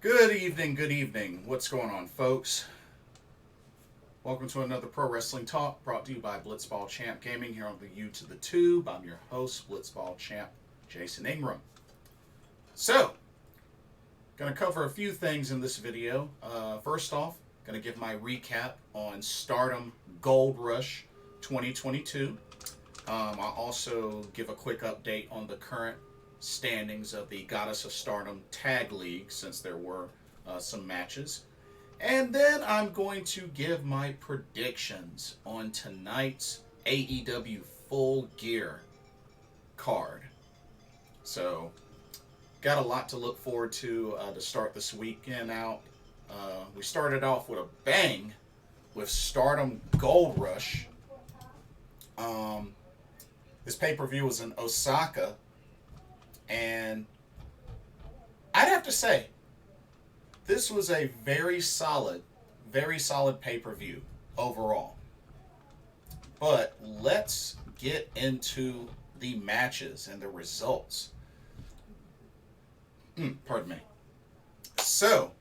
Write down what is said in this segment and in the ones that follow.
Good evening. What's going on, folks? Welcome to another Pro Wrestling Talk brought to you by Blitzball Champ Gaming here on the U to the Tube. I'm your host, Blitzball Champ Jason Ingram. So, going to cover a few things in this video. First off, going to give my recap on Stardom Gold Rush 2022. I'll also give a quick update on the current standings of the Goddess of Stardom Tag League, since there were some matches. And then I'm going to give my predictions on tonight's AEW Full Gear card. So, got a lot to look forward to start this weekend out. We started off with a bang with Stardom Gold Rush. This pay-per-view was in Osaka, and I'd have to say, this was a very solid pay-per-view overall. But let's get into the matches and the results. Pardon me. So,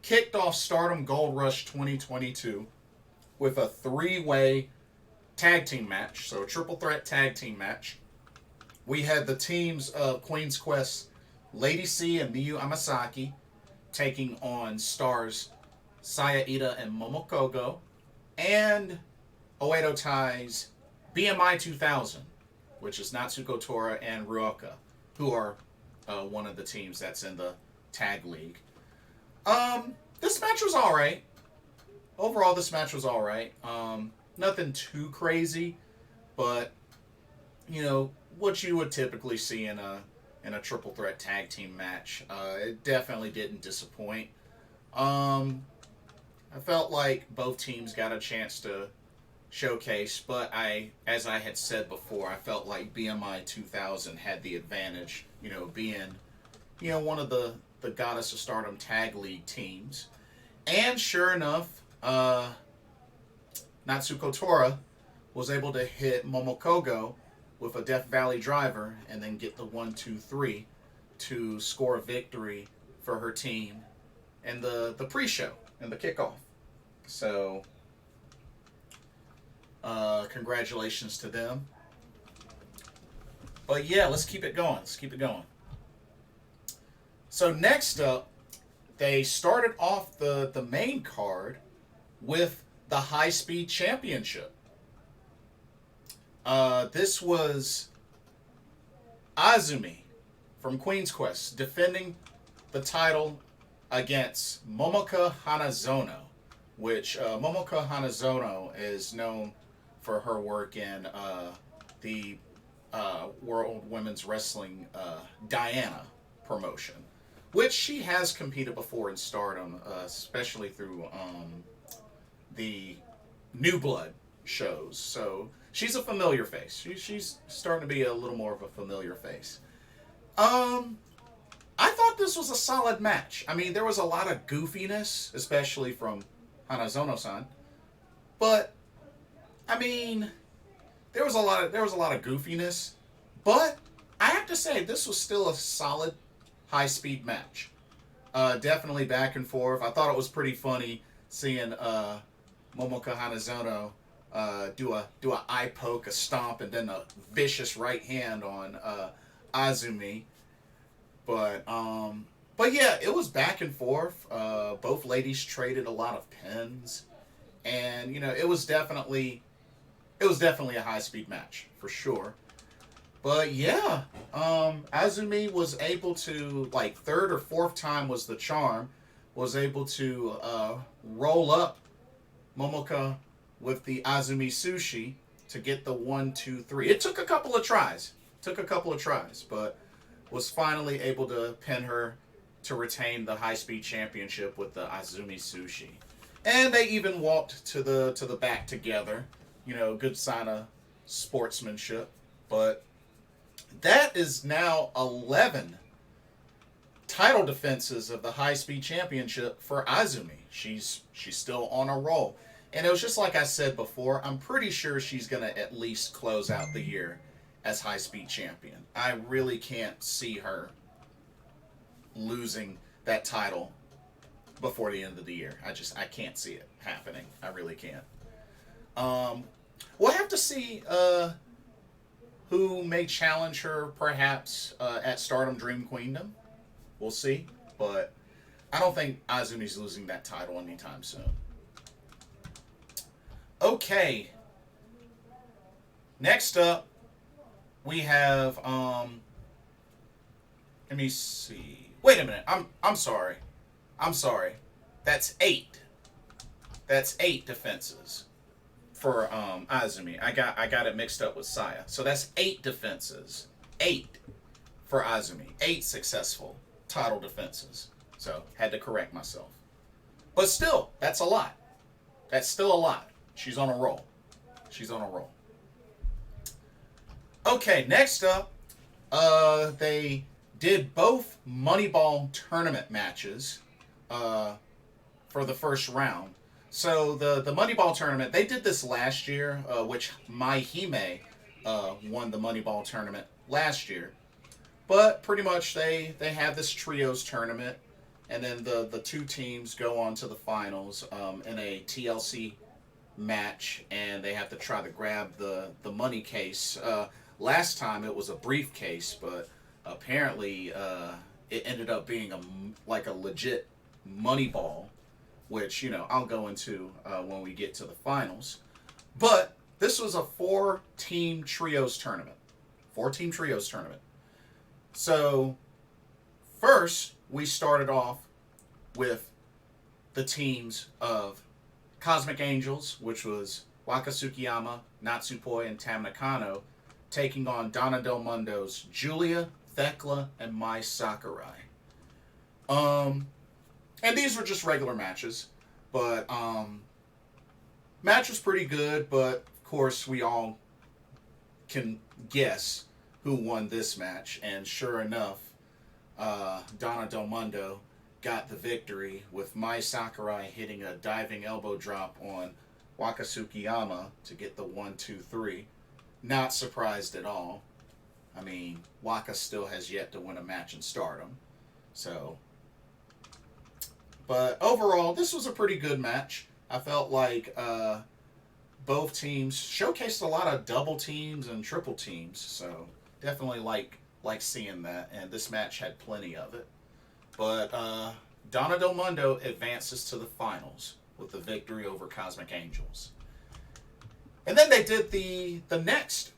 kicked off Stardom Gold Rush 2022 with a three-way tag team match, so a triple threat tag team match. We had the teams of Queen's Quest, Lady C and Miyu Amasaki, taking on stars Saya Ida and Momokogo, and Oedo Tai's BMI 2000, which is Natsuko Tora and Ruoka, who are one of the teams that's in the tag league. This match was alright. Overall, this match was alright. Nothing too crazy, but, you know, what you would typically see in a triple threat tag team match. It definitely didn't disappoint. I felt like both teams got a chance to showcase, but as I had said before, I felt like BMI 2000 had the advantage, being, one of the Goddess of Stardom Tag League teams. And sure enough, Natsuko Tora was able to hit Momokogo with a Death Valley driver and then get the 1-2-3 to score a victory for her team in the pre-show and the kickoff. So, congratulations to them. But yeah, let's keep it going. So next up, they started off the main card with the High Speed Championship. This was Azumi from Queen's Quest defending the title against Momoka Hanazono, which Momoka Hanazono is known for her work in the World Women's Wrestling Diana promotion, which she has competed before in Stardom, especially through the New Blood shows. So she's a familiar face. She's starting to be a little more of a familiar face. I thought this was a solid match. I mean, there was a lot of goofiness, especially from Hanazono-san. But I mean, there was a lot of goofiness. But I have to say, this was still a solid high-speed match. Definitely back and forth. I thought it was pretty funny seeing Momoka Hanazono do a eye poke, a stomp, and then a vicious right hand on Azumi. But yeah, it was back and forth. Both ladies traded a lot of pins, and it was definitely a high speed match for sure. But yeah, Azumi was able to, like, third or fourth time was the charm, was able to roll up Momoka with the Azumi Sushi to get the 1-2-3. It took a couple of tries, but was finally able to pin her to retain the High Speed Championship with the Azumi Sushi. And they even walked to the back together. Good sign of sportsmanship. But that is now 11 title defenses of the High Speed Championship for Azumi. She's still on a roll. And it was just like I said before, I'm pretty sure she's going to at least close out the year as High Speed Champion. I really can't see her losing that title before the end of the year. I can't see it happening. I really can't. Um, we'll have to see who may challenge her, perhaps at Stardom Dream Queendom. We'll see, but I don't think Azumi's losing that title anytime soon. Okay, next up we have let me see. Wait a minute. I'm sorry. I'm sorry. That's 8. That's 8 defenses for Azumi. I got it mixed up with Saya. So that's 8 defenses. 8 for Azumi. 8 successful title defenses. So had to correct myself. But still, that's a lot. That's still a lot. She's on a roll. She's on a roll. Okay, next up, they did both Moneyball tournament matches for the first round. So the Moneyball tournament, they did this last year, which Mai Hime won the Moneyball tournament last year. But pretty much they have this trios tournament, and then the 2 teams go on to the finals in a TLC match, and they have to try to grab the money case. Last time it was a briefcase, but apparently it ended up being like a legit money ball, which I'll go into when we get to the finals. But this was a 4-team trios tournament. 4-team trios tournament. So first we started off with the teams of Cosmic Angels, which was Waka Tsukiyama, Natsupoi, and Tam Nakano, taking on Donna Del Mundo's Julia, Thekla, and Mai Sakurai. And these were just regular matches, but match was pretty good, but of course we all can guess who won this match, and sure enough, Donna Del Mundo got the victory with Mai Sakurai hitting a diving elbow drop on Waka Tsukiyama to get the 1-2-3. Not surprised at all. I mean, Waka still has yet to win a match in Stardom. So, but overall, this was a pretty good match. I felt like both teams showcased a lot of double teams and triple teams. So, definitely like seeing that. And this match had plenty of it. But Donna Del Mundo advances to the finals with the victory over Cosmic Angels. And then they did the next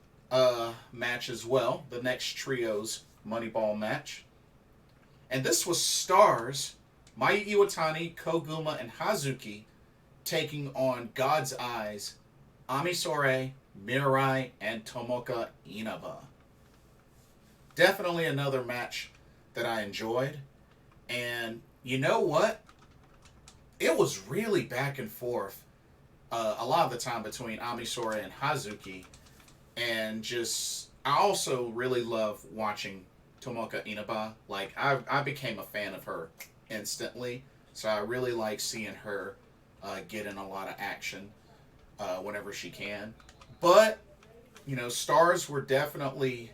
match as well, the next trios Moneyball match. And this was Stars, Mayu Iwatani, Koguma, and Hazuki taking on God's Eyes, Amisore, Mirai, and Tomoka Inaba. Definitely another match that I enjoyed. And you know what? It was really back and forth a lot of the time between Amisore and Hazuki. And just, I also really love watching Tomoka Inaba. Like, I became a fan of her instantly. So I really like seeing her get in a lot of action whenever she can. But, Stars were definitely,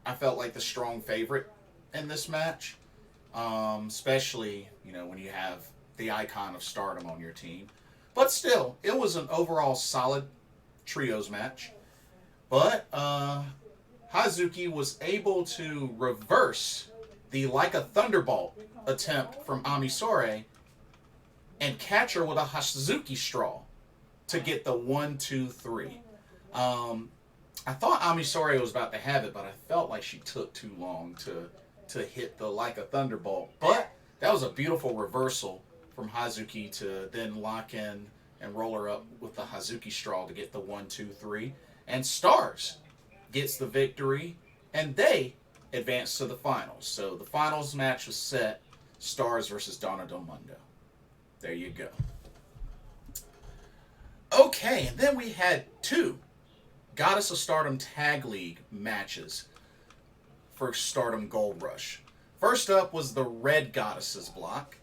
I felt like the strong favorite in this match. Especially, when you have the icon of Stardom on your team. But still, it was an overall solid trios match. But Hazuki was able to reverse the like a thunderbolt attempt from Amisore and catch her with a Hazuki straw to get the 1-2-3. I thought Amisore was about to have it, but I felt like she took too long to hit the like a thunderbolt. But that was a beautiful reversal from Hazuki to then lock in and roll her up with the Hazuki straw to get the 1-2-3. And Stars gets the victory, and they advance to the finals. So the finals match was set, Stars versus Donna Del Mundo. There you go. Okay, and then we had 2 Goddess of Stardom Tag League matches for Stardom Gold Rush. First up was the Red Goddesses block.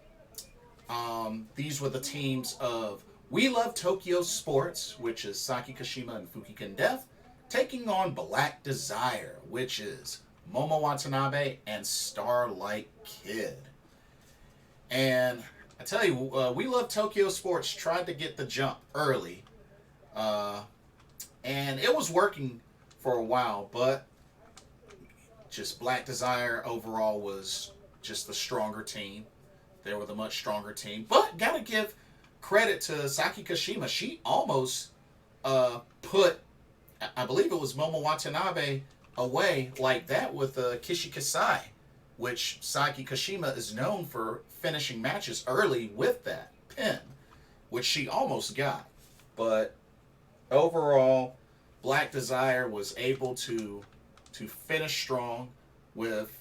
These were the teams of We Love Tokyo Sports, which is Saki Kashima and Fukigen Death, taking on Black Desire, which is Momo Watanabe and Starlight Kid. And I tell you, We Love Tokyo Sports tried to get the jump early, uh, and it was working for a while, but just Black Desire overall was just the stronger team. They were the much stronger team. But gotta give credit to Saki Kashima. She almost put, I believe it was Momo Watanabe away like that with Kishi Kasai, which Saki Kashima is known for finishing matches early with that pin, which she almost got. But overall, Black Desire was able to finish strong with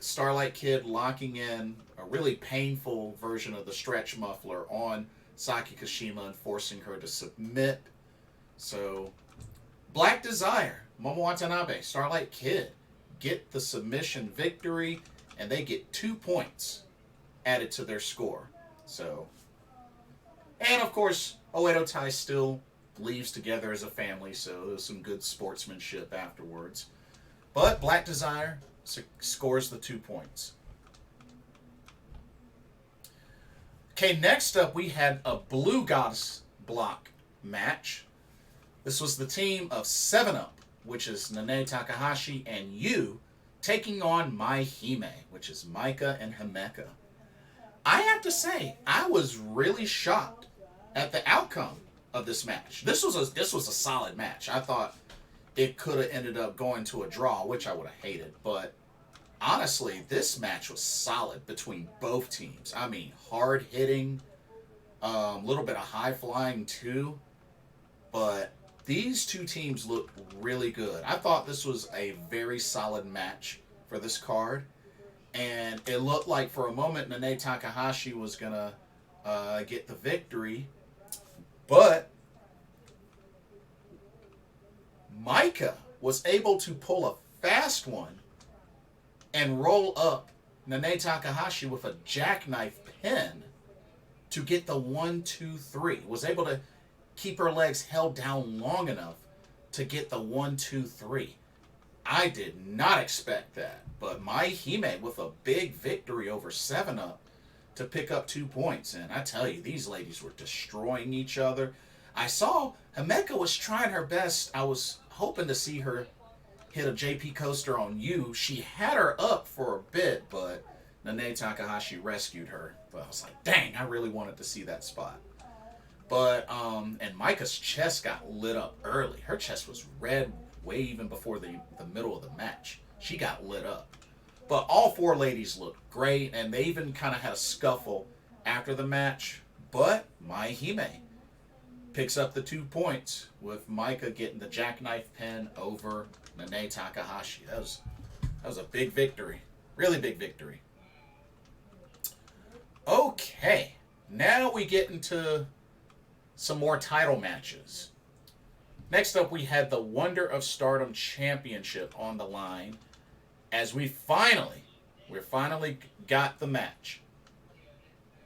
Starlight Kid locking in a really painful version of the stretch muffler on Saki Kashima and forcing her to submit. So, Black Desire, Momo Watanabe, Starlight Kid get the submission victory, and they get 2 points added to their score. So, and of course, Oedo Tai still leaves together as a family, so there's some good sportsmanship afterwards. But Black Desire scores the 2 points. Okay, next up we had a Blue Goddess block match. This was the team of 7-Up, which is Nene Takahashi and Yu, taking on Mai Hime, which is Maika and Himeka. I have to say, I was really shocked at the outcome of this match. This was a solid match. I thought it could have ended up going to a draw, which I would have hated. But honestly, this match was solid between both teams. I mean, hard hitting, a little bit of high flying too. But these two teams looked really good. I thought this was a very solid match for this card. And it looked like for a moment Nene Takahashi was going to get the victory. But Maika was able to pull a fast one and roll up Nene Takahashi with a jackknife pin to get the 1-2-3. Was able to keep her legs held down long enough to get the 1-2-3. I did not expect that, but Mai Hime with a big victory over 7-Up to pick up 2 points. And I tell you, these ladies were destroying each other. I saw Himeka was trying her best. I was hoping to see her hit a JP coaster on Yu. She had her up for a bit, but Nene Takahashi rescued her. But I was like, dang, I really wanted to see that spot. But, and Maika's chest got lit up early. Her chest was red way even before the middle of the match. She got lit up. But all four ladies looked great, and they even kind of had a scuffle after the match. But Mai Hime picks up the 2 points with Maika getting the jackknife pin over Nene Takahashi. That was a big victory. Really big victory. Okay, now we get into some more title matches. Next up, we had the Wonder of Stardom Championship on the line as we finally got the match.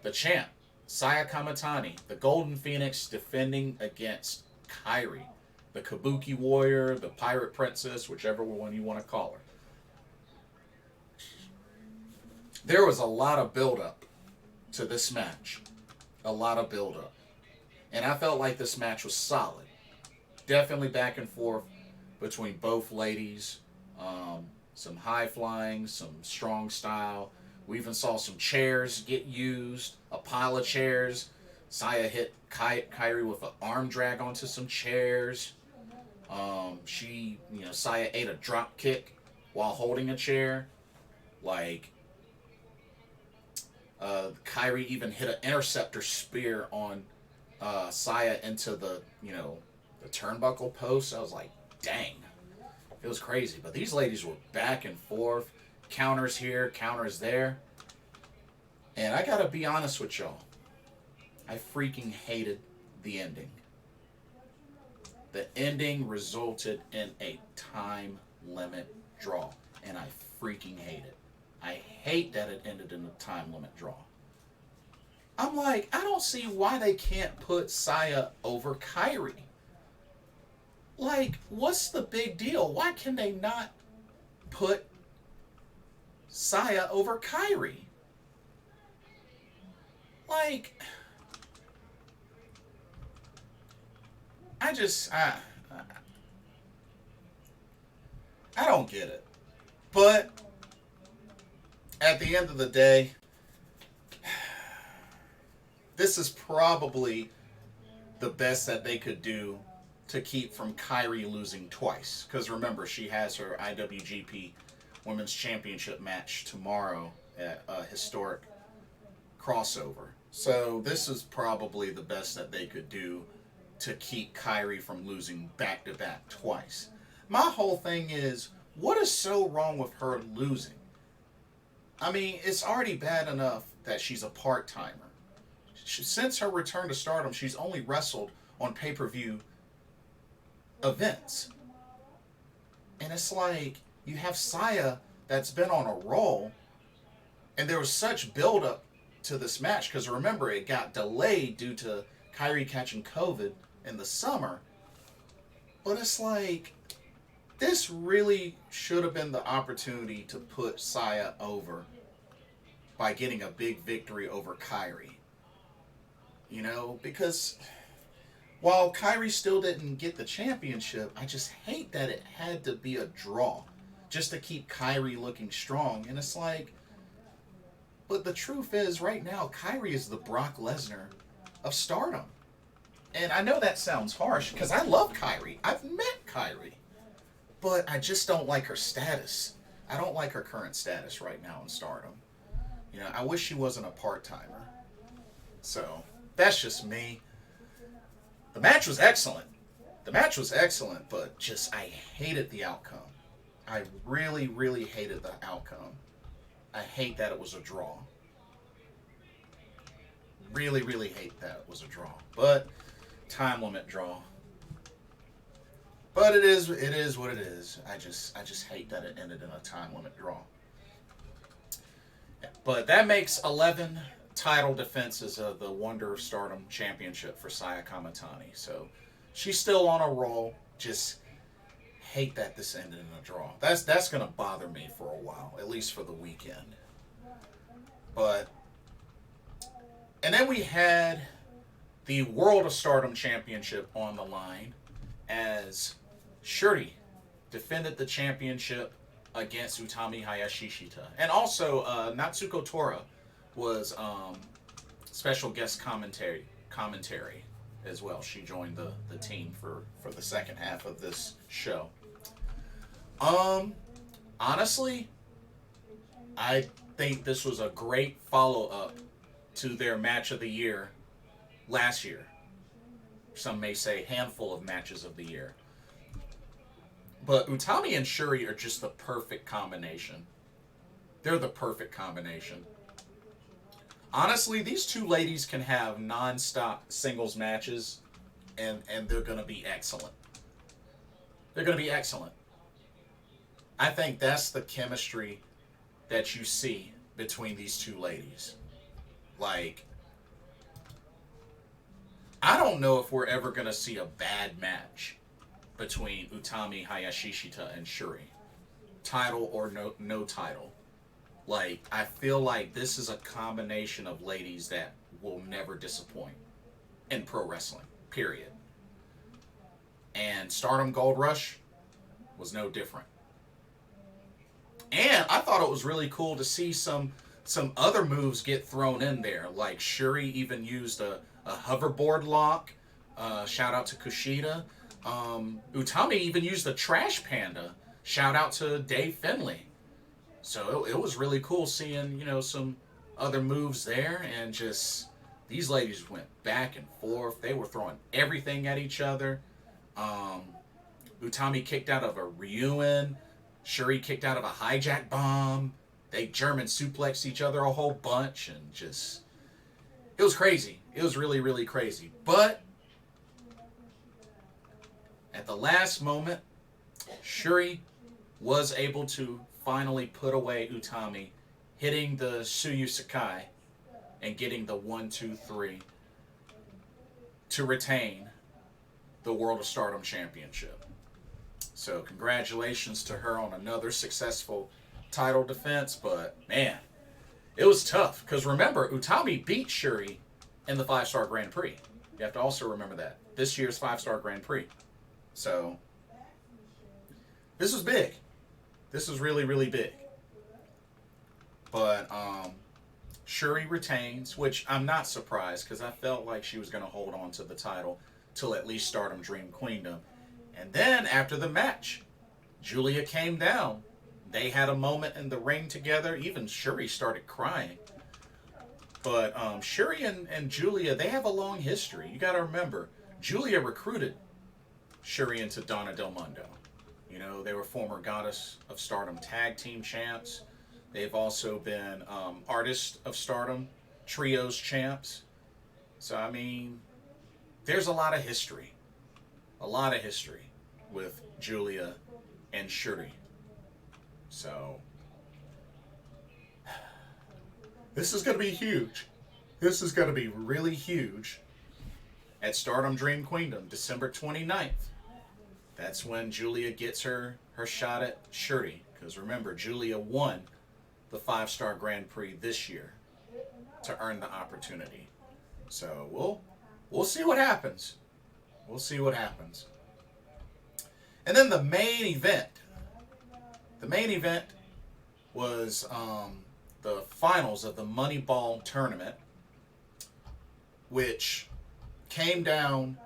The champ, Saya Kamitani, the Golden Phoenix, defending against Kairi, the Kabuki Warrior, the Pirate Princess, whichever one you want to call her. There was a lot of build-up to this match. A lot of build-up. And I felt like this match was solid. Definitely back and forth between both ladies. Some high flying, some strong style. We even saw some chairs get used, a pile of chairs. Saya hit Kairi with an arm drag onto some chairs. Saya ate a drop kick while holding a chair. Kairi even hit an interceptor spear on Saya into the turnbuckle post. I was like, dang. It was crazy. But these ladies were back and forth. Counters here, counters there. And I gotta be honest with y'all. I freaking hated the ending. The ending resulted in a time limit draw. And I freaking hate it. I hate that it ended in a time limit draw. I'm like, I don't see why they can't put Saya over Kairi. Like, what's the big deal? Why can they not put Saya over Kairi? Like, I just, I don't get it. But at the end of the day, this is probably the best that they could do to keep from Kyrie losing twice. Because remember, she has her IWGP Women's Championship match tomorrow at a historic crossover. So this is probably the best that they could do to keep Kyrie from losing back to back twice. My whole thing is, what is so wrong with her losing? I mean, it's already bad enough that she's a part-timer. Since her return to Stardom, she's only wrestled on pay-per-view events. And it's like, you have Saya that's been on a roll, and there was such build-up to this match, because remember, it got delayed due to Kyrie catching COVID in the summer. But it's like, this really should have been the opportunity to put Saya over by getting a big victory over Kyrie. You know, because while Kyrie still didn't get the championship, I just hate that it had to be a draw just to keep Kyrie looking strong. And it's like, but the truth is, right now, Kyrie is the Brock Lesnar of Stardom. And I know that sounds harsh, because I love Kyrie. I've met Kyrie. But I just don't like her status. I don't like her current status right now in Stardom. You know, I wish she wasn't a part-timer. So, that's just me. The match was excellent. The match was excellent, but just, I hated the outcome. I really, really hated the outcome. I hate that it was a draw. Really, really hate that it was a draw. But, time limit draw. But it is what it is. I just hate that it ended in a time limit draw. But that makes 11 title defenses of the Wonder of Stardom Championship for Saya Kamatani. So she's still on a roll. Just hate that this ended in a draw. That's going to bother me for a while, at least for the weekend. But, and then we had the World of Stardom Championship on the line as Shuri defended the championship against Utami Hayashishita. And also, Natsuko Tora was special guest commentary as well. She joined the team for the second half of this show. Honestly, I think this was a great follow-up to their match of the year last year. Some may say handful of matches of the year. But Utami and Shuri are just the perfect combination. They're the perfect combination. Honestly, these two ladies can have non-stop singles matches, and they're going to be excellent. They're going to be excellent. I think that's the chemistry that you see between these two ladies. Like, I don't know if we're ever going to see a bad match between Utami Hayashishita and Shuri. Title or no title. Like, I feel like this is a combination of ladies that will never disappoint in pro wrestling, period. And Stardom Gold Rush was no different. And I thought it was really cool to see some other moves get thrown in there. Like, Shuri even used a hoverboard lock. Shout out to Kushida. Utami even used the Trash Panda. Shout out to Dave Finlay. So it was really cool seeing, some other moves there, and just these ladies went back and forth. They were throwing everything at each other. Utami kicked out of a Ryuin. Shuri kicked out of a hijack bomb. They German suplexed each other a whole bunch, and just, it was crazy. It was really, really crazy. But at the last moment, Shuri was able to finally put away Utami, hitting the Suyu Sakai and getting the 1-2-3 to retain the World of Stardom Championship. So congratulations to her on another successful title defense, but man, it was tough. Because remember, Utami beat Shuri in the 5-star Grand Prix. You have to also remember that. This year's 5-star Grand Prix. So, this was big. This was really, really big. But, Shuri retains, which I'm not surprised because I felt like she was going to hold on to the title till at least Stardom Dream Queendom. And then after the match, Julia came down. They had a moment in the ring together. Even Shuri started crying. But Shuri and Julia, they have a long history. You got to remember, Julia recruited Shuri into Donna Del Mundo. You know, they were former Goddess of Stardom tag team champs. They've also been Artist of Stardom trios champs. So, I mean, there's a lot of history. A lot of history with Julia and Shuri. So, this is going to be huge. This is going to be really huge at Stardom Dream Queendom, December 29th. That's when Julia gets her shot at Shuri. Because remember, Julia won the 5-star Grand Prix this year to earn the opportunity. So we'll see what happens. We'll see what happens. And then the main event. The main event was the finals of the Moneyball tournament, which came down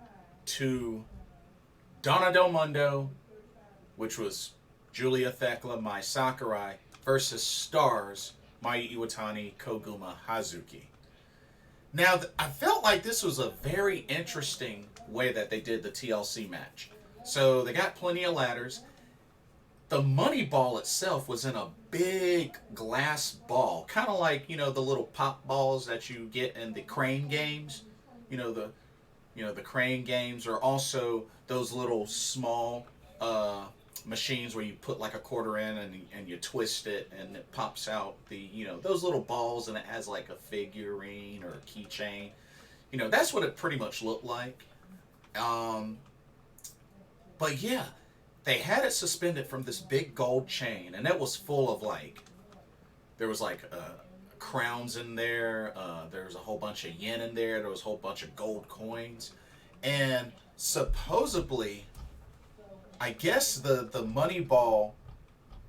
to Donna Del Mundo, which was Julia Thekla, Mai Sakurai, versus Stars, Mai Iwatani, Koguma Hazuki. Now, I felt like this was a very interesting way that they did the TLC match. So they got plenty of ladders. The money ball itself was in a big glass ball, kind of like, you know, the little pop balls that you get in the crane games. The crane games, or also those little small machines where you put like a quarter in and you twist it and it pops out those little balls, and it has like a figurine or a keychain. That's what it pretty much looked like. But yeah, they had it suspended from this big gold chain, and it was full of there was crowns in there. There was a whole bunch of yen in there. There was a whole bunch of gold coins, and supposedly, I guess the money ball,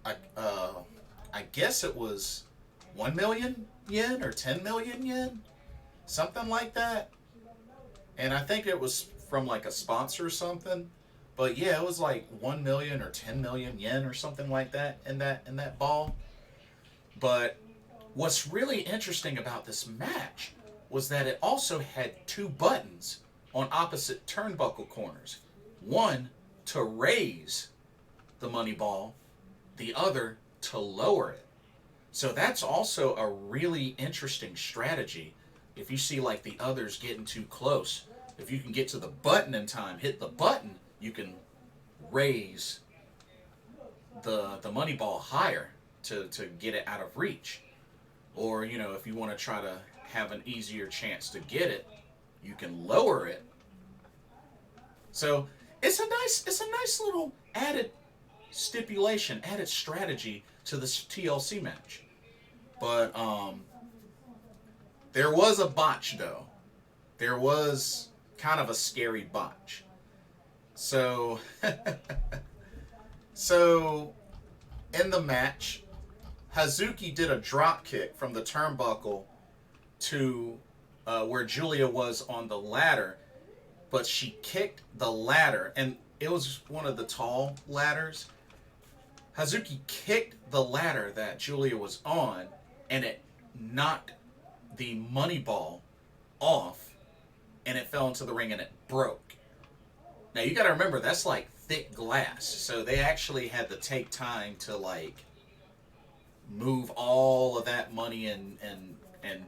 I guess it was 1 million yen or 10 million yen, something like that. And I think it was from like a sponsor or something. But yeah, it was like 1 million or 10 million yen or something like that in that ball. But what's really interesting about this match was that it also had 2 buttons on opposite turnbuckle corners. One to raise the money ball, the other to lower it. So that's also a really interesting strategy. If you see like the others getting too close, if you can get to the button in time, hit the button, you can raise the money ball higher to get it out of reach. Or, if you want to try to have an easier chance to get it, you can lower it. So it's a nice little added stipulation, added strategy to this TLC match. But there was a botch, though. There was kind of a scary botch. So in the match, Hazuki did a drop kick from the turnbuckle to where Julia was on the ladder, but she kicked the ladder, and it was one of the tall ladders. Hazuki kicked the ladder that Julia was on, and it knocked the money ball off, and it fell into the ring and it broke. Now you gotta remember, that's like thick glass, so they actually had to take time to move all of that money and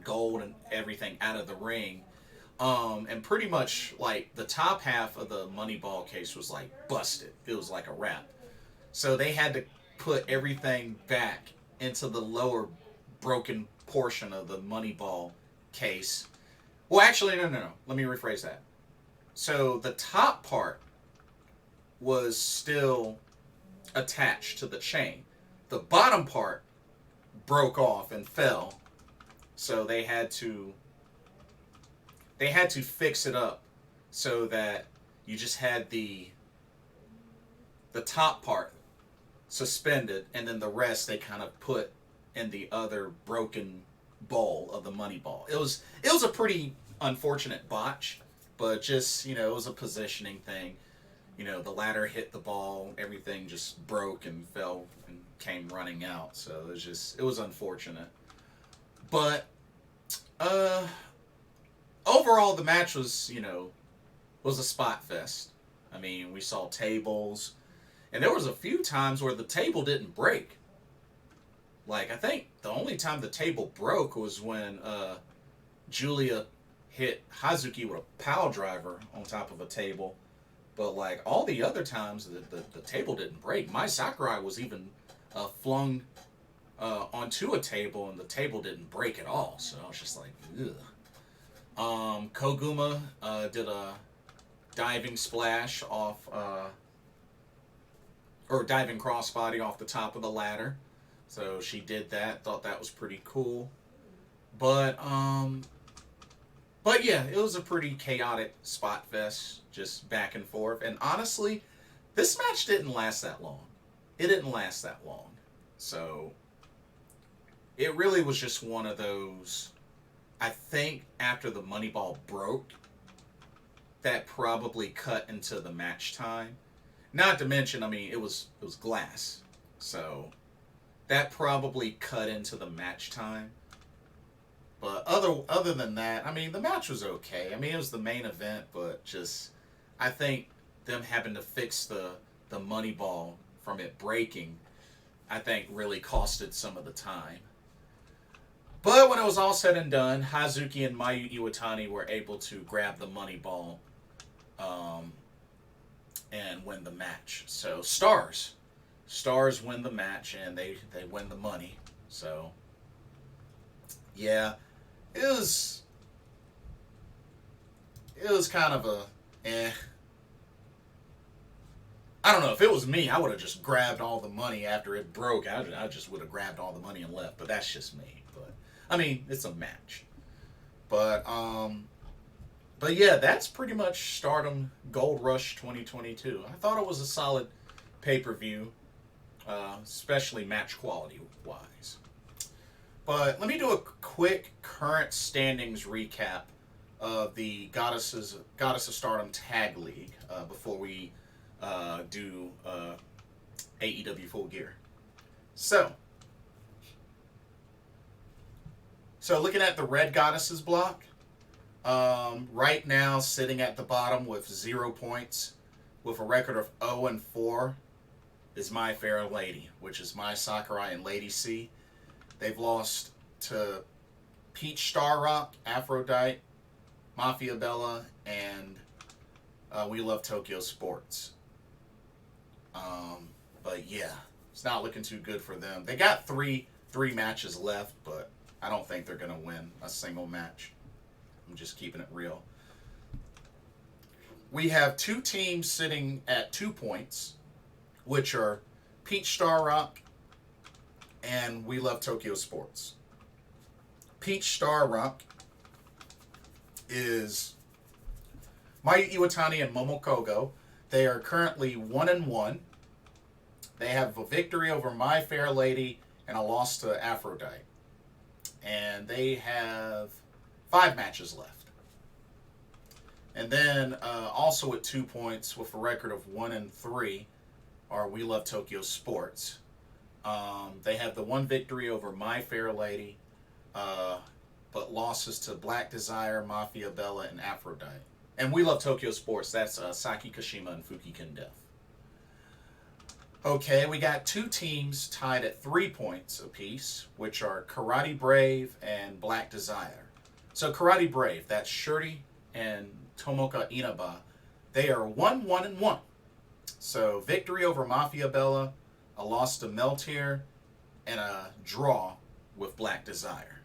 gold and everything out of the ring. And pretty much the top half of the money ball case was busted. It was like a wrap. So they had to put everything back into the lower broken portion of the money ball case. Well, actually, no. Let me rephrase that. So the top part was still attached to the chain. The bottom part broke off and fell. So they had to they had to fix it up so that you just had the top part suspended, and then the rest they kind of put in the other broken ball of the money ball. It was a pretty unfortunate botch, but just it was a positioning thing. The ladder hit the ball, everything just broke and fell and came running out. So it was unfortunate. But overall, the match was a spot fest. I mean, we saw tables, and there was a few times where the table didn't break. Like, I think the only time the table broke was when Julia hit Hazuki with a pile driver on top of a table. But, like, all the other times, the table didn't break. Mai Sakurai was even flung onto a table, and the table didn't break at all. So I was just like, ugh. Koguma did a diving splash off, or diving crossbody off the top of the ladder. So she did that. Thought that was pretty cool. But yeah, it was a pretty chaotic spot fest, just back and forth. And honestly, this match didn't last that long. It didn't last that long. So it really was just one of those. I think after the money ball broke, that probably cut into the match time. Not to mention, I mean, it was glass. So that probably cut into the match time. But other than that, I mean, the match was okay. I mean, it was the main event, but just I think them having to fix the money ball from it breaking, I think really costed some of the time. But when it was all said and done, Hazuki and Mayu Iwatani were able to grab the money ball and win the match. So Stars win the match, and they win the money. So yeah, it was kind of a I don't know. If it was me, I would have just grabbed all the money after it broke. I just would have grabbed all the money and left. But that's just me. But I mean, it's a match. But yeah, that's pretty much Stardom Gold Rush 2022. I thought it was a solid pay-per-view, especially match quality wise. But let me do a quick current standings recap of the Goddess of Stardom Tag League before we do AEW Full Gear. So looking at the Red Goddesses block, right now sitting at the bottom with 0 points, with a record of 0-4, is My Fair Lady, which is Mai Sakurai and Lady C. They've lost to Peach Star Rock, Aphrodite, Mafia Bella, and We Love Tokyo Sports. But yeah, it's not looking too good for them. They got three matches left, but I don't think they're going to win a single match. I'm just keeping it real. We have two teams sitting at 2 points, which are Peach Star Rock and We Love Tokyo Sports. Peach Star Rock is Mayu Iwatani and Momo Kogo. They are currently 1-1. They have a victory over My Fair Lady and a loss to Aphrodite. And they have 5 matches left. And then also at 2 points with a record of 1-3 are We Love Tokyo Sports. They have the one victory over My Fair Lady, but losses to Black Desire, Mafia Bella, and Aphrodite. And We Love Tokyo Sports, that's Saki Kashima and Fukigen Death. Okay, we got 2 teams tied at 3 points apiece, which are Karate Brave and Black Desire. So Karate Brave, that's Shuri and Tomoka Inaba. They are 1-1-1. So victory over Mafia Bella, a loss to Meltier, and a draw with Black Desire.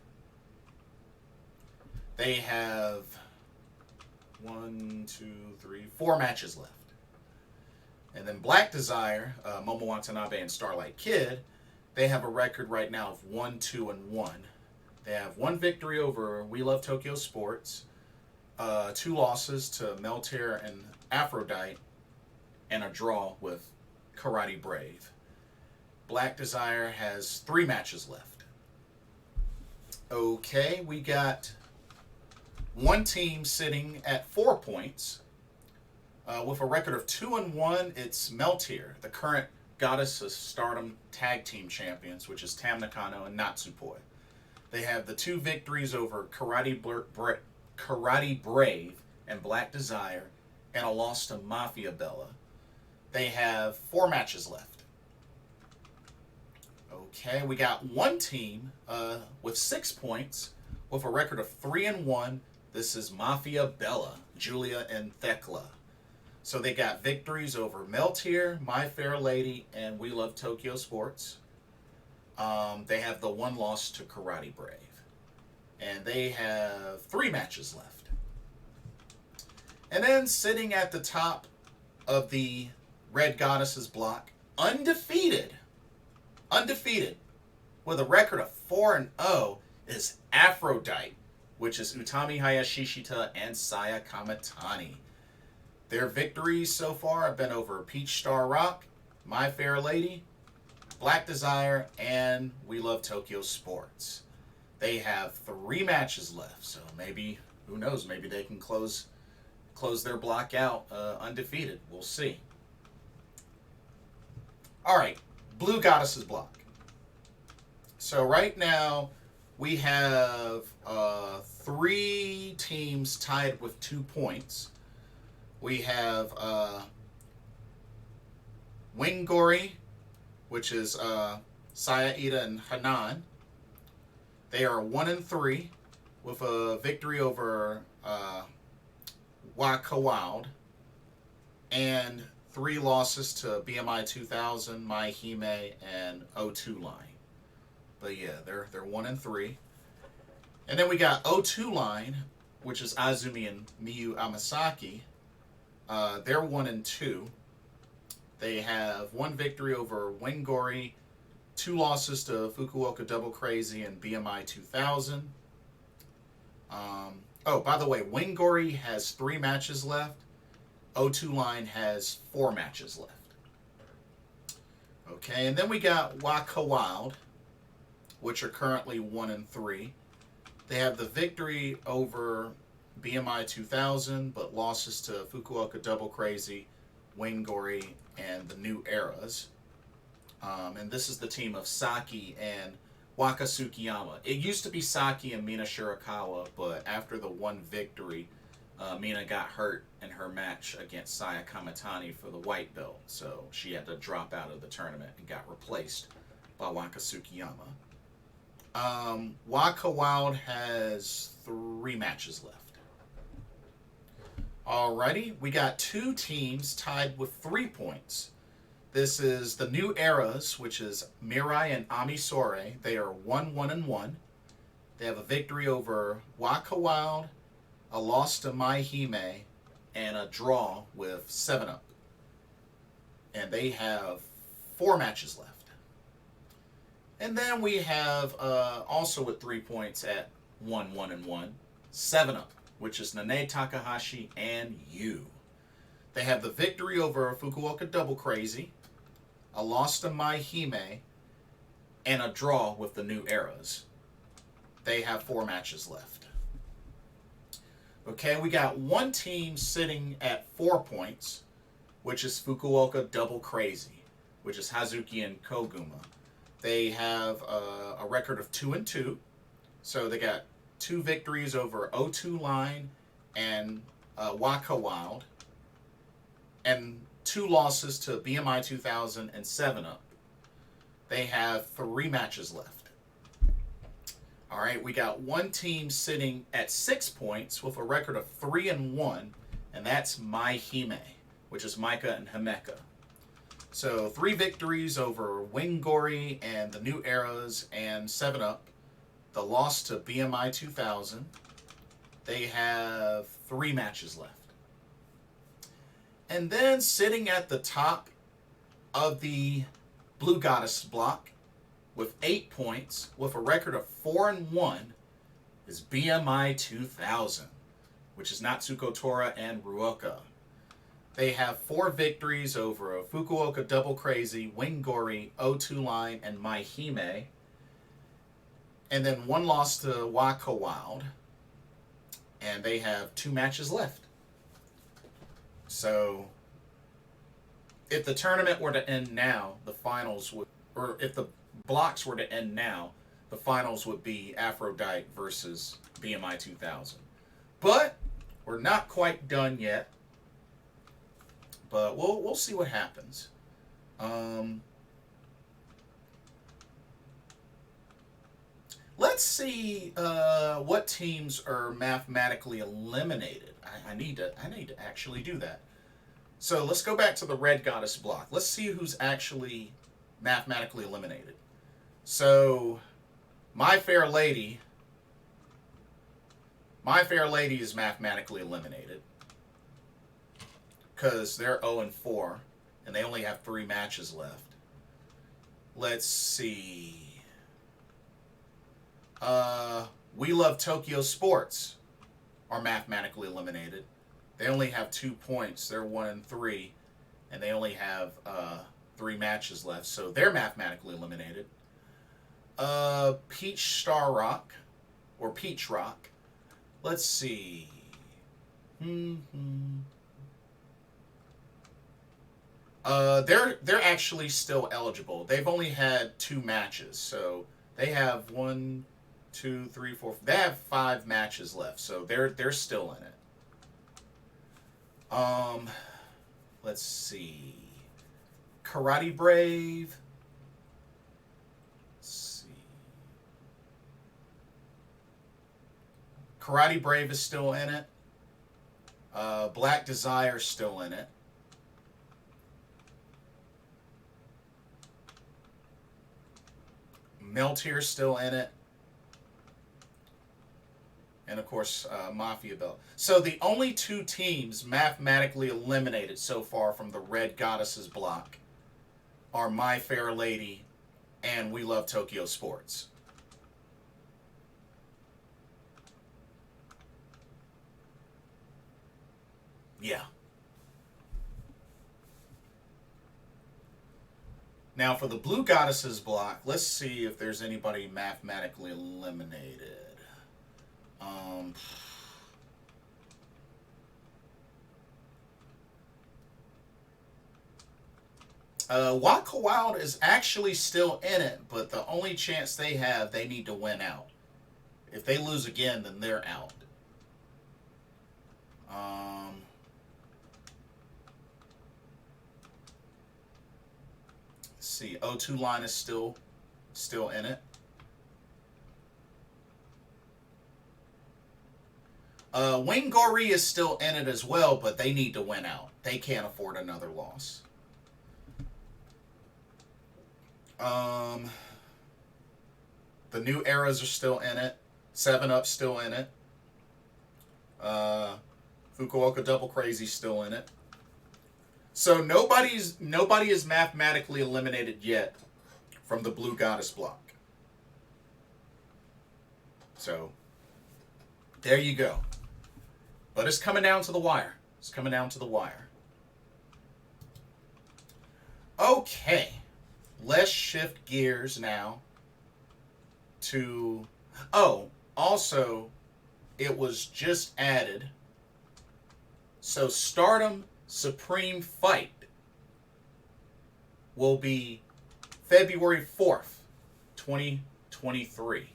They have 4 matches left. And then Black Desire, Momo Watanabe and Starlight Kid, they have a record right now of 1-2-1. They have 1 victory over We Love Tokyo Sports, 2 losses to Meltear and Aphrodite, and a draw with Karate Brave. Black Desire has 3 matches left. Okay, we got one team sitting at 4 points with a record of 2-1. It's Meltear, the current Goddess of Stardom Tag Team Champions, which is Tam Nakano and Natsupoi. They have the 2 victories over Karate Brave and Black Desire, and a loss to Mafia Bella. They have 4 matches left. Okay, we got one team with 6 points with a record of 3-1. This is Mafia Bella, Julia and Thekla. So they got victories over Meltear, My Fair Lady, and We Love Tokyo Sports. They have the 1 loss to Karate Brave. And they have 3 matches left. And then sitting at the top of the Red Goddesses block, undefeated, with a record of 4-0, is Aphrodite, which is Utami Hayashishita and Saya Kamatani. Their victories so far have been over Peach Star Rock, My Fair Lady, Black Desire, and We Love Tokyo Sports. They have 3 matches left, so maybe, who knows, maybe they can close their block out undefeated. We'll see. All right, Blue Goddesses block. So right now we have 3 teams tied with 2 points. We have Wingori, which is Saya Ida and Hanan. They are 1-3 with a victory over Waka Wild and 3 losses to BMI 2000, Mai Hime, and O2 Line. But yeah, they're 1-3. And then we got O2 Line, which is Azumi and Miyu Amasaki. They're 1-2. They have 1 victory over Wingori, 2 losses to Fukuoka Double Crazy and BMI 2000. Oh, by the way, Wingori has 3 matches left. O2 Line has 4 matches left. Okay, and then we got Waka Wild, which are currently 1-3. They have the victory over BMI 2000, but losses to Fukuoka Double Crazy, Wingori, and the New Eras. And this is the team of Saki and Waka Tsukiyama. It used to be Saki and Mina Shirakawa, but after the 1 victory, Mina got hurt in her match against Saya Kamatani for the white belt, so she had to drop out of the tournament and got replaced by Waka Tsukiyama. Waka Wild has 3 matches left. Alrighty, we got 2 teams tied with 3 points. This is the New Eras, which is Mirai and Amisore. They are 1-1. They have a victory over Waka Wild, a loss to Mai Hime, and a draw with 7-Up. And they have 4 matches left. And then we have, also with 3 points at 1-1, 7-Up, which is Nane Takahashi and Yu. They have the victory over Fukuoka Double Crazy, a loss to Mai Hime, and a draw with the New Eras. They have 4 matches left. Okay, we got 1 team sitting at 4 points, which is Fukuoka Double Crazy, which is Hazuki and Koguma. They have a record of 2-2, so they got 2 victories over O2 Line and Waka Wild, and 2 losses to BMI 2000 and 7-Up. They have 3 matches left. All right, we got 1 team sitting at 6 points with a record of 3-1, and that's Mai Hime, which is Micah and Himeka. So 3 victories over Wingori and the New Eras and 7-Up. The loss to BMI 2000. They have 3 matches left. And then sitting at the top of the Blue Goddess block with 8 points, with a record of 4-1, is BMI 2000. which is Natsuko Tora and Ruoka. They have 4 victories over Fukuoka Double Crazy, Wingori, O2 Line, and Maihime. And then 1 loss to Waka Wild. And they have 2 matches left. So, if the tournament were to end now, the finals would, or if the blocks were to end now, the finals would be Aphrodite versus BMI 2000. But we're not quite done yet. But we'll see what happens. Let's see what teams are mathematically eliminated. I need to actually do that. So let's go back to the Red Goddess block. Let's see who's actually mathematically eliminated. So My Fair Lady is mathematically eliminated because they're 0-4 and they only have 3 matches left. Let's see. We Love Tokyo Sports are mathematically eliminated. They only have 2 points. They're 1-3, and they only have 3 matches left, so they're mathematically eliminated. Peach Star Rock, or Peach Rock. Let's see. They're actually still eligible. They've only had 2 matches, so they have 1, 2, 3, 4. They have 5 matches left, so they're still in it. Let's see. Karate Brave. Let's see. Karate Brave is still in it. Black Desire is still in it. Meltier's still in it. And, of course, Mafia Belt. So the only 2 teams mathematically eliminated so far from the Red Goddesses block are My Fair Lady and We Love Tokyo Sports. Yeah. Now, for the Blue Goddesses block, let's see if there's anybody mathematically eliminated. Waka Wild is actually still in it, but the only chance they have, they need to win out. If they lose again, then they're out. Let's see, O2 Line is still in it. Wingori is still in it as well, but they need to win out. They can't afford another loss. The New Eras are still in it. 7-Up's still in it. Fukuoka Double Crazy still in it. So nobody is mathematically eliminated yet from the Blue Goddess block. So there you go. But it's coming down to the wire. It's coming down to the wire. Okay. Let's shift gears now to... Oh, also, it was just added. So Stardom Supreme Fight will be February 4th, 2023.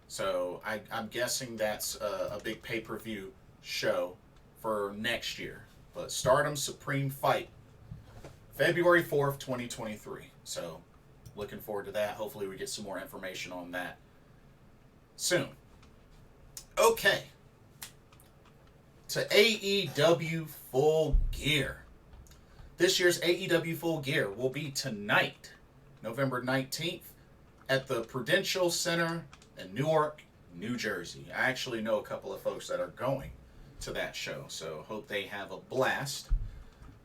So I'm guessing that's a big pay-per-view show for next year. But Stardom Supreme Fight, February 4th, 2023. So looking forward to that. Hopefully we get some more information on that soon. Okay. To AEW Full Gear. This year's AEW Full Gear will be tonight, November 19th, at the Prudential Center in Newark, New Jersey. I actually know a couple of folks that are going to that show, so hope they have a blast.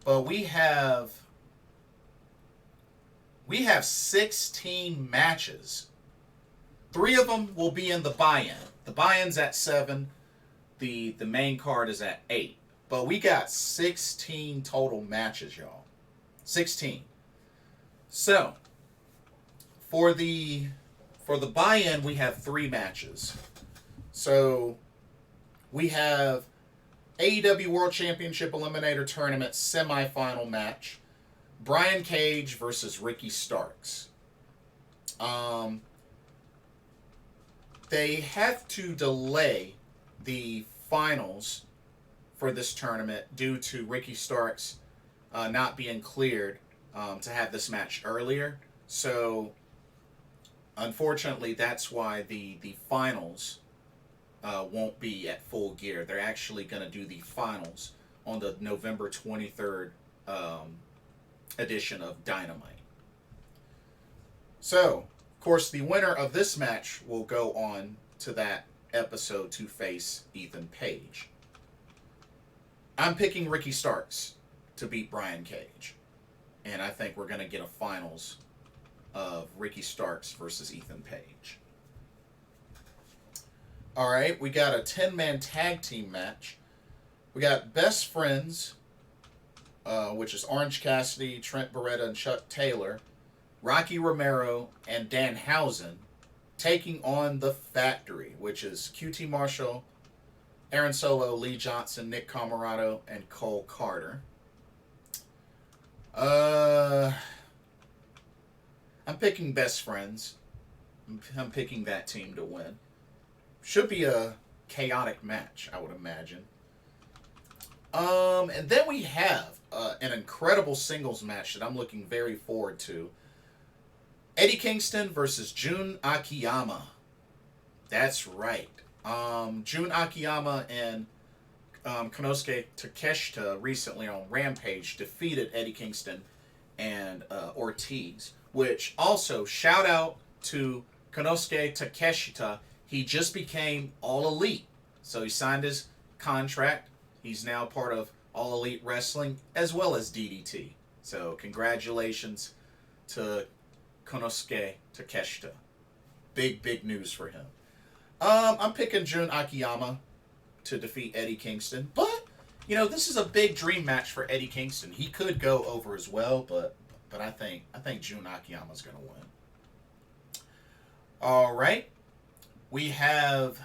But we have 16 matches. 3 of them will be in the buy-in. The buy-in's at 7. The main card is at 8. But we got 16 total matches, y'all. 16. So, for the buy-in, we have 3 matches. So, we have AEW World Championship Eliminator Tournament semifinal match. Brian Cage versus Ricky Starks. They have to delay the finals for this tournament due to Ricky Starks not being cleared to have this match earlier. So, unfortunately, that's why the finals won't be at Full Gear. They're actually going to do the finals on the November 23rd edition of Dynamite. So, of course, the winner of this match will go on to that episode to face Ethan Page. I'm picking Ricky Starks to beat Brian Cage. And I think we're going to get a finals of Ricky Starks versus Ethan Page. Alright, we got a 10-man tag team match. We got Best Friends, which is Orange Cassidy, Trent Beretta, and Chuck Taylor, Rocky Romero, and Danhausen, taking on The Factory, which is QT Marshall, Aaron Solo, Lee Johnson, Nick Camarado, and Cole Carter. I'm picking Best Friends. I'm picking that team to win. Should be a chaotic match, I would imagine. And then we have an incredible singles match that I'm looking very forward to. Eddie Kingston versus Jun Akiyama. That's right. Jun Akiyama and Konosuke Takeshita recently on Rampage defeated Eddie Kingston and Ortiz. Which also, shout out to Konosuke Takeshita. He just became All Elite. So he signed his contract. He's now part of All Elite Wrestling as well as DDT. So congratulations to Konosuke Takeshita. Big news for him. I'm picking Jun Akiyama to defeat Eddie Kingston. But, this is a big dream match for Eddie Kingston. He could go over as well, but I think Jun Akiyama's going to win. All right. We have,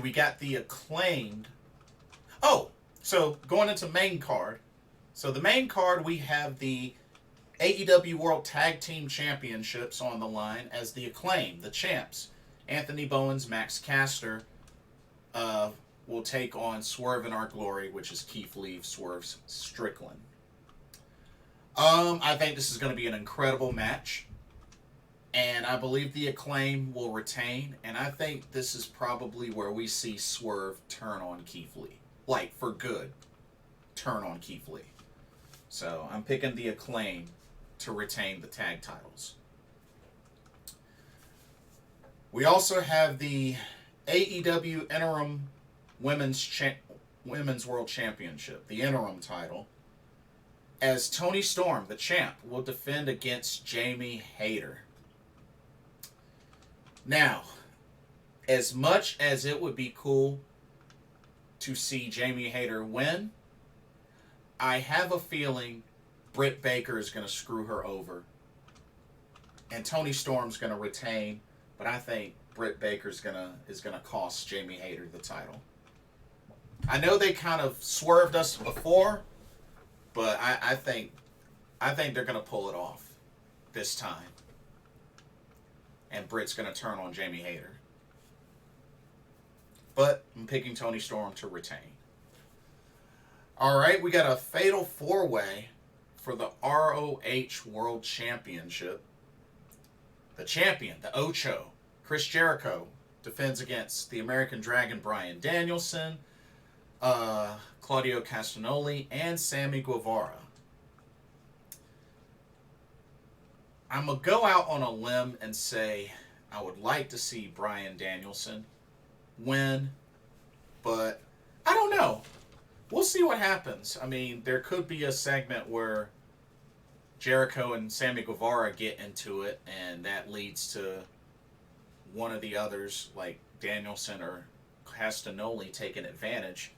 we got the Acclaimed. Oh, so going into main card. So the main card, we have the AEW World Tag Team Championships on the line as the Acclaimed, the champs. Anthony Bowens, Max Caster will take on Swerve in Our Glory, which is Keith Lee, Swerve's Strickland. I think this is going to be an incredible match. And I believe the Acclaim will retain. And I think this is probably where we see Swerve turn on Keith Lee. Like, for good. Turn on Keith Lee. So, I'm picking the Acclaim to retain the tag titles. We also have the AEW Interim Women's World Championship. The interim title. As Toni Storm, the champ, will defend against Jamie Hayter. Now, as much as it would be cool to see Jamie Hayter win, I have a feeling Britt Baker is going to screw her over. And Toni Storm's going to retain, but I think Britt Baker is going to cost Jamie Hayter the title. I know they kind of swerved us before, but I think they're going to pull it off this time. And Britt's going to turn on Jamie Hayter. But I'm picking Toni Storm to retain. Alright, we got a fatal 4-way for the ROH World Championship. The champion, the Ocho, Chris Jericho, defends against the American Dragon Bryan Danielson, Claudio Castagnoli, and Sammy Guevara. I'm going to go out on a limb and say I would like to see Bryan Danielson win, but I don't know. We'll see what happens. I mean, there could be a segment where Jericho and Sammy Guevara get into it, and that leads to one of the others, like Danielson or has Tonoli taking advantage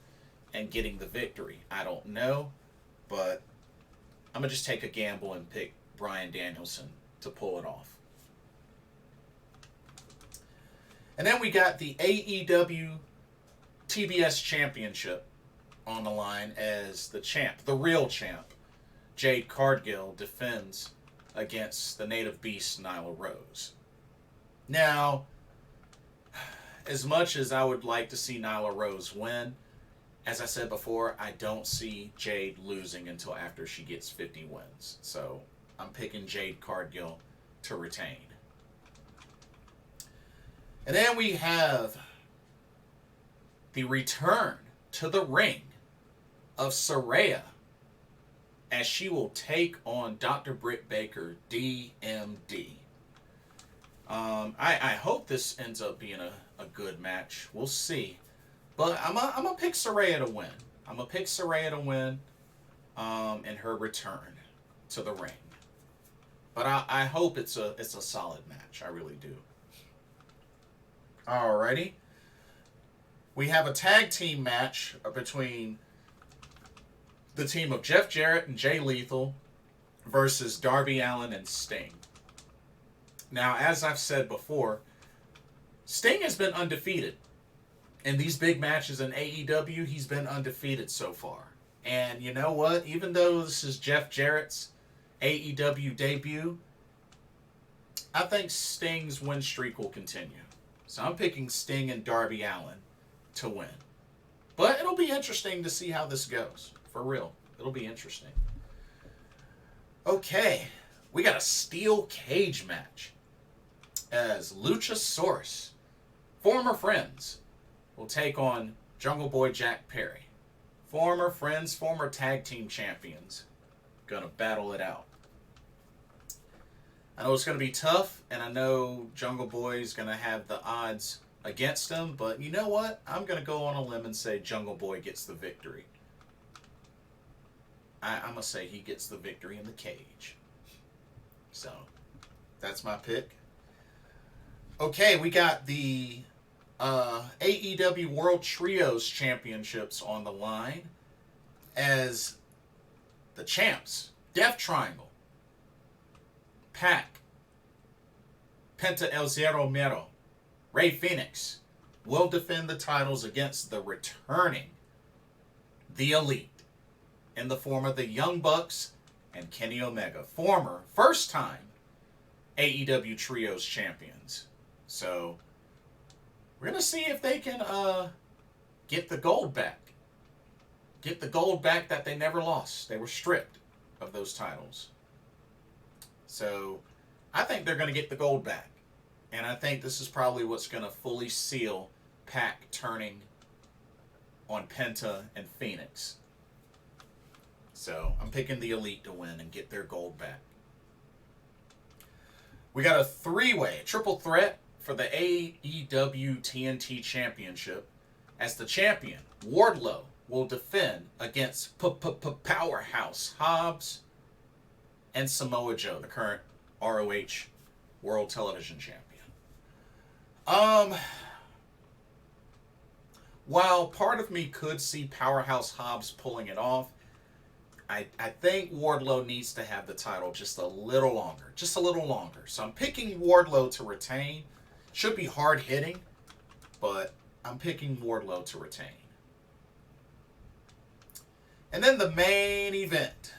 and getting the victory? I don't know, but I'm going to just take a gamble and pick Bryan Danielson to pull it off. And then we got the AEW TBS Championship on the line as the champ, the real champ, Jade Cargill, defends against the native beast Nyla Rose. Now, as much as I would like to see Nyla Rose win, as I said before, I don't see Jade losing until after she gets 50 wins. So I'm picking Jade Cargill to retain. And then we have the return to the ring of Saraya as she will take on Dr. Britt Baker, DMD. I hope this ends up being a good match. We'll see. But I'm gonna pick Saraya to win. I'm gonna pick Saraya to win in her return to the ring. But I hope it's a solid match. I really do. Alrighty. We have a tag team match between the team of Jeff Jarrett and Jay Lethal versus Darby Allin and Sting. Now, as I've said before, Sting has been undefeated. In these big matches in AEW, he's been undefeated so far. And you know what? Even though this is Jeff Jarrett's AEW debut, I think Sting's win streak will continue. So I'm picking Sting and Darby Allin to win. But it'll be interesting to see how this goes. For real. It'll be interesting. Okay. We got a steel cage match. As Luchasaurus, former friends, will take on Jungle Boy Jack Perry. Former friends, former tag team champions. Gonna battle it out. I know it's going to be tough, and I know Jungle Boy's going to have the odds against him, but you know what? I'm going to go on a limb and say Jungle Boy gets the victory. I'm going to say he gets the victory in the cage. So, that's my pick. Okay, we got the AEW World Trios Championships on the line as the champs, Death Triangle, Pac, Penta El Zero Miedo, Rey Fenix will defend the titles against the returning The Elite in the form of the Young Bucks and Kenny Omega, former first-time AEW Trios champions. So we're going to see if they can get the gold back. Get the gold back that they never lost. They were stripped of those titles. So I think they're going to get the gold back. And I think this is probably what's going to fully seal Pac turning on Penta and Phoenix. So I'm picking the Elite to win and get their gold back. We got a three-way, triple threat for the AEW TNT Championship as the champion, Wardlow, will defend against Powerhouse Hobbs and Samoa Joe, the current ROH World Television Champion. While part of me could see Powerhouse Hobbs pulling it off, I think Wardlow needs to have the title just a little longer. Just a little longer. So I'm picking Wardlow to retain. Should be hard hitting, but I'm picking Wardlow to retain. And then the main event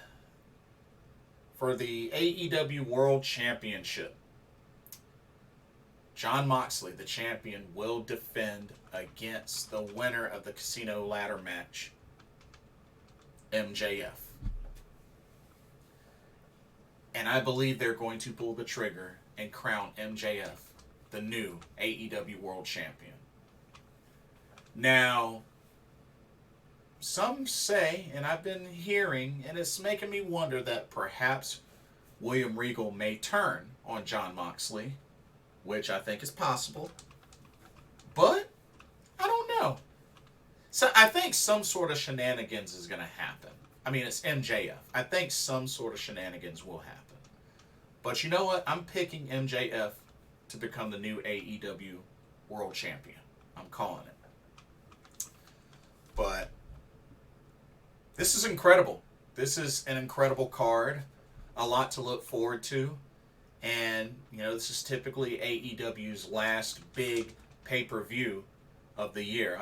for the AEW World Championship. Jon Moxley, the champion, will defend against the winner of the Casino Ladder match, MJF. And I believe they're going to pull the trigger and crown MJF the new AEW World Champion. Now, some say, and I've been hearing, and it's making me wonder that perhaps William Regal may turn on Jon Moxley, which I think is possible. But I don't know. So I think some sort of shenanigans is going to happen. I mean, it's MJF. I think some sort of shenanigans will happen. But you know what? I'm picking MJF to become the new AEW World Champion. I'm calling it. But this is incredible. This is an incredible card. A lot to look forward to. And, you know, this is typically AEW's last big pay-per-view of the year.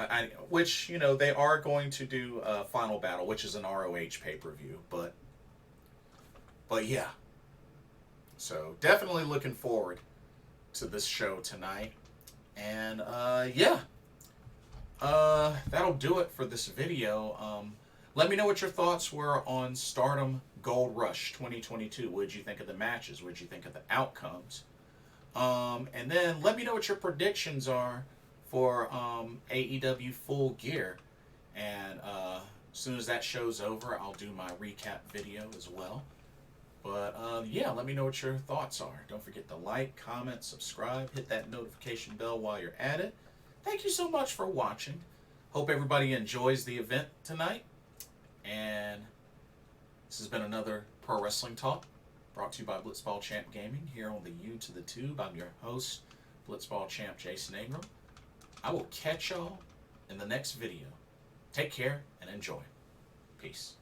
Which, you know, they are going to do Final Battle, which is an ROH pay-per-view. But yeah. So definitely looking forward to this show tonight. And yeah. That'll do it for this video. Let me know what your thoughts were on Stardom Gold Rush 2022. What did you think of the matches? What did you think of the outcomes? And then let me know what your predictions are for AEW Full Gear. And as soon as that show's over, I'll do my recap video as well. But yeah, let me know what your thoughts are. Don't forget to like, comment, subscribe, hit that notification bell while you're at it. Thank you so much for watching. Hope everybody enjoys the event tonight. And this has been another Pro Wrestling Talk brought to you by Blitzball Champ Gaming here on the U to the Tube. I'm your host, Blitzball Champ Jason Ingram. I will catch y'all in the next video. Take care and enjoy. Peace.